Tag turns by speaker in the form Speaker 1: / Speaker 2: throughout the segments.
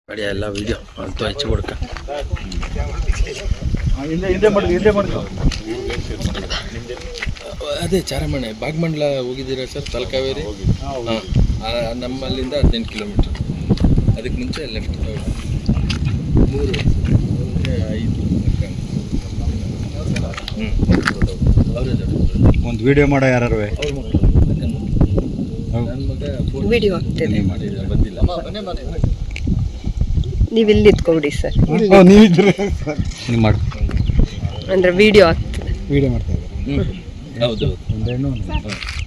Speaker 1: ಕಡಿಯ ಎಲ್ಲ ವಿಡಿಯೋ ಅಂತೂ ಹೆಚ್ಚು ಕೊಡ್ಕ ಅದೇ ಚಾರಮಣೆ ಬಾಗಮಂಡ್ಲ ಹೋಗಿದ್ದೀರಾ ಸರ್ ತಲಕಾವೇರಿ? ನಮ್ಮಲ್ಲಿಂದ 15 ಕಿಲೋಮೀಟರ್. ಅದಕ್ಕೆ ಮುಂಚೆ ಲೆಫ್ಟ್ 3 5
Speaker 2: ಒಂದು ವಿಡಿಯೋ ಮಾಡೋ ಯಾರು
Speaker 1: ಅವ್ರ ಮಕ್ಕಳು ನನ್ನ ಮಗ
Speaker 3: ವಿಡಿಯೋ ಆಗ್ತದೆ.
Speaker 1: ಬಂದಿಲ್ಲ
Speaker 3: ನೀವು ಇಲ್ಲಿ ಇತ್ಕೊಬಿಡಿ ಸರ್,
Speaker 2: ನೀವು ಮಾಡು
Speaker 3: ಅಂದ್ರೆ ವಿಡಿಯೋ ಆಗ್ತದೆ.
Speaker 2: ವಿಡಿಯೋ ಮಾಡ್ತಾ ಇದ್ದಾರೆ.
Speaker 1: ಹೌದು
Speaker 2: ಒಂದು ಹೆಣ್ಣು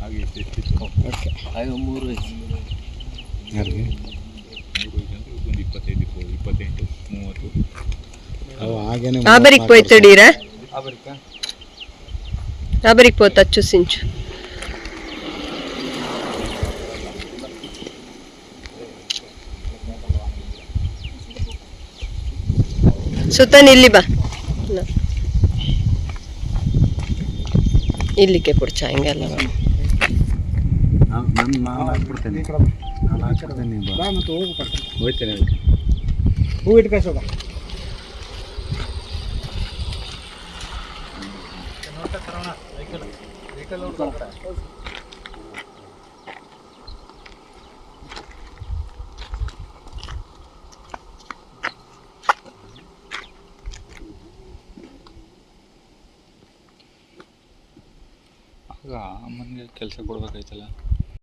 Speaker 1: ಆಗ 3 ವಯಸ್ಸು
Speaker 2: ಯಾರಿಗೆ
Speaker 4: 25, 28, 30.
Speaker 2: ಹಾಗೇನೆ
Speaker 3: ఆబరికి పోయి తడీరా ఆబరికి పోతా చూసించు. ಸುತನ್ ಇಲ್ಲಿ ಬಾ, ಇಲ್ಲಿಗೆ ಪುಡ್ಚ ಹಿಂಗೆಲ್ಲ
Speaker 2: ನಾನು ಹಾಕ್ಬಿಡ್ತೇನೆ, ನಾನು ಹಾಕ್ಬಿಡ್ತೇನೆ. ಹೋಗ್ತೇನೆ ಹೂ ಇಟ್ಟು ಕಳ್ಸೋಗ.
Speaker 4: ಆಗ ಅಮ್ಮನಿಗೆ ಕೆಲಸ ಕೊಡ್ಬೇಕಾಯ್ತಲ್ಲ.